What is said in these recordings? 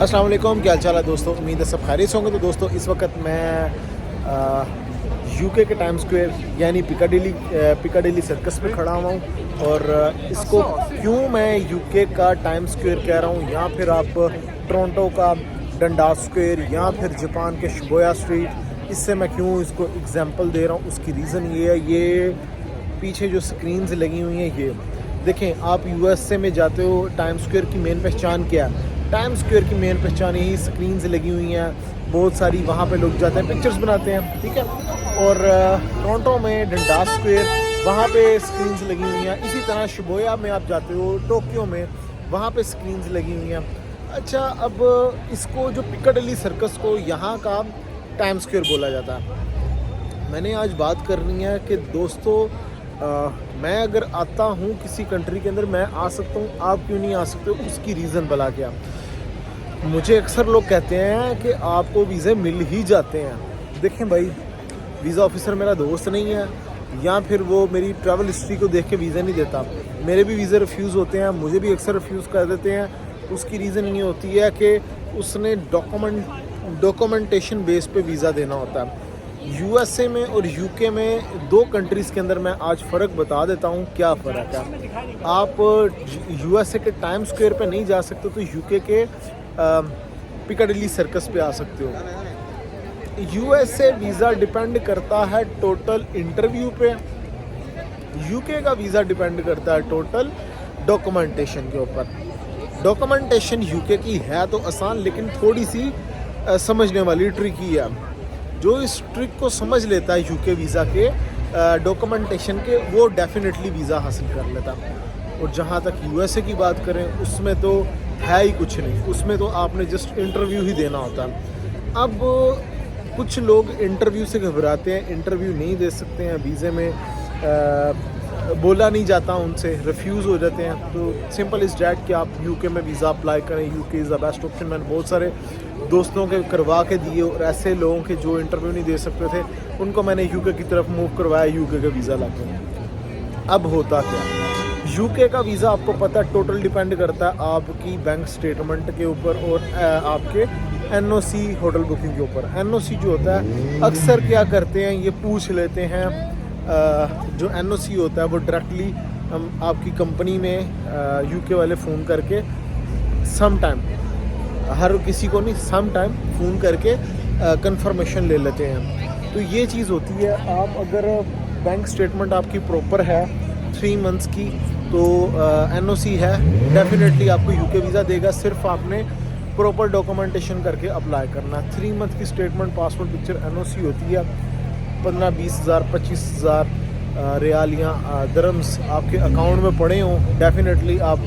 अस्सलाम वालेकुम, क्या हाल चाल है दोस्तों। उम्मीद है सब खैरियत से होंगे। तो दोस्तों इस वक्त मैं यूके के टाइम स्क्वायर यानी पिकाडेली सर्कस पे खड़ा हुआ हूँ। और इसको क्यों मैं यूके का टाइम स्क्वायर कह रहा हूँ या फिर आप टोरंटो का डंडास स्क्वायर या फिर जापान के शिबुया स्ट्रीट, इससे मैं क्यों इसको एग्जांपल दे रहा हूँ, उसकी रीज़न ये है। ये पीछे जो स्क्रीन्स लगी हुई हैं, ये देखें। आप यूएसए में जाते हो, टाइम स्क्वायर की मेन पहचान क्या है? टाइम स्क्वायर की मेन पहचान यही स्क्रीन्स लगी हुई हैं बहुत सारी, वहाँ पे लोग जाते हैं पिक्चर्स बनाते हैं, ठीक है। और टोरंटो में डंडास स्क्वायर, वहाँ पे स्क्रीन्स लगी हुई हैं। इसी तरह शिबुया में आप जाते हो, टोक्यो में, वहाँ पे स्क्रीन्स लगी हुई हैं। अच्छा, अब इसको जो पिकाडेली सर्कस को यहाँ का टाइम स्क्वायर बोला जाता है। मैंने आज बात करनी है कि दोस्तों मैं अगर आता हूँ किसी कंट्री के अंदर, मैं आ सकता हूँ, आप क्यों नहीं आ सकते? उसकी रीज़न भला क्या? मुझे अक्सर लोग कहते हैं कि आपको वीज़े मिल ही जाते हैं। देखें भाई, वीज़ा ऑफिसर मेरा दोस्त नहीं है, या फिर वो मेरी ट्रैवल हिस्ट्री को देख के वीज़ा नहीं देता। मेरे भी वीज़े रिफ्यूज़ होते हैं, मुझे भी अक्सर रिफ्यूज़ कर देते हैं। उसकी रीज़न ये होती है कि उसने डॉक्यूमेंटेशन बेस पे वीज़ा देना होता है। यूएसए में और यूके में, दो कंट्रीज़ के अंदर मैं आज फ़र्क बता देता हूँ क्या फ़र्क है। आप यूएसए के टाइम स्क्वायर पे नहीं जा सकते तो यूके के पिकाडेली सर्कस पे आ सकते हो। यूएसए वीज़ा डिपेंड करता है टोटल इंटरव्यू पे, यूके का वीज़ा डिपेंड करता है टोटल डॉक्यूमेंटेशन के ऊपर। डॉक्यूमेंटेशन यूके की है तो आसान, लेकिन थोड़ी सी समझने वाली ट्रिकी है। जो इस ट्रिक को समझ लेता है यूके वीज़ा के डॉक्यूमेंटेशन के, वो डेफिनेटली वीज़ा हासिल कर लेता। और जहाँ तक यूएसए की बात करें, उसमें तो है ही कुछ नहीं, उसमें तो आपने जस्ट इंटरव्यू ही देना होता है। अब कुछ लोग इंटरव्यू से घबराते हैं, इंटरव्यू नहीं दे सकते हैं, वीज़े में बोला नहीं जाता उनसे, रिफ्यूज़ हो जाते हैं। तो सिंपल इज़ डैट कि आप यूके में वीज़ा अप्लाई करें, UK is the best option. मैंने बहुत सारे दोस्तों के करवा के दिए, और ऐसे लोगों के जो इंटरव्यू नहीं दे सकते थे, उनको मैंने यूके की तरफ मूव करवाया, यूके का वीज़ा लाके। अब होता क्या, यूके का वीज़ा आपको पता है टोटल डिपेंड करता है आपकी बैंक स्टेटमेंट के ऊपर और आपके एनओसी होटल बुकिंग के ऊपर। एनओसी जो होता है, अक्सर क्या करते हैं, ये पूछ लेते हैं, जो एनओसी होता है वो डायरेक्टली आपकी कंपनी में यूके वाले फ़ोन करके सम टाइम, हर किसी को नहीं, सम टाइम फ़ोन करके कंफर्मेशन ले लेते हैं। तो ये चीज़ होती है। आप अगर बैंक स्टेटमेंट आपकी प्रॉपर है 3 मंथ्स की, तो एनओसी है, डेफिनेटली आपको यूके वीज़ा देगा। सिर्फ आपने प्रॉपर डॉक्यूमेंटेशन करके अप्लाई करना। 3 मंथ की स्टेटमेंट, पासपोर्ट पिक्चर, एनओसी होती है। 15-20 हज़ार 25 हज़ार रियाल या दरम्स आपके अकाउंट में पड़े हों, डेफिनेटली आप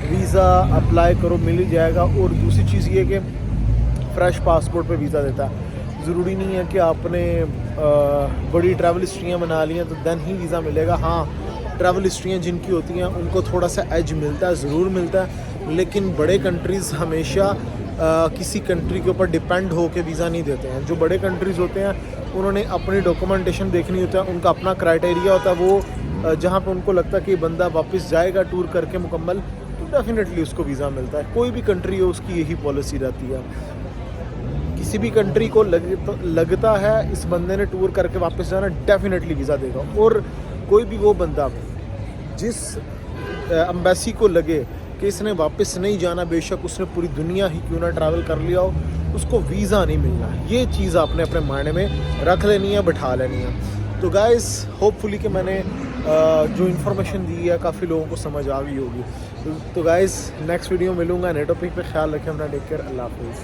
वीज़ा अप्लाई करो, मिल ही जाएगा। और दूसरी चीज़ ये कि फ़्रेश पासपोर्ट पे वीज़ा देता है। ज़रूरी नहीं है कि आपने बड़ी ट्रैवल हिस्ट्रियाँ बना ली हैं तो दैन ही वीज़ा मिलेगा। हाँ, ट्रैवल हिस्ट्रियाँ जिनकी होती हैं उनको थोड़ा सा एज मिलता है, ज़रूर मिलता है, लेकिन बड़े कंट्रीज़ हमेशा किसी कंट्री के ऊपर डिपेंड हो के वीज़ा नहीं देते हैं। जो बड़े कंट्रीज़ होते हैं, उन्होंने अपनी डॉक्यूमेंटेशन देखनी होता है, उनका अपना क्राइटेरिया होता है। वो जहाँ पे उनको लगता है कि बंदा वापस जाएगा टूर करके मुकम्मल, तो डेफिनेटली उसको वीज़ा मिलता है। कोई भी कंट्री हो, उसकी यही पॉलिसी रहती है। किसी भी कंट्री को लगता है इस बंदे ने टूर करके वापस जाना, डेफिनेटली वीज़ा देगा। और कोई भी वो बंदा जिस एम्बेसी को लगे कि इसने वापस नहीं जाना, बेशक उसने पूरी दुनिया ही क्यों ना ट्रैवल कर लिया हो, उसको वीज़ा नहीं मिलना। ये चीज़ आपने अपने माइंड में रख लेनी है, बैठा लेनी है। तो गाइस, होपफुली कि मैंने जो इन्फॉर्मेशन दी है काफ़ी लोगों को समझ आ गई होगी। तो गाइस, नेक्स्ट वीडियो मिलूँगा नए टॉपिक पे। ख्याल रखें अपना, टेक केयर, अल्लाह हाफिज़।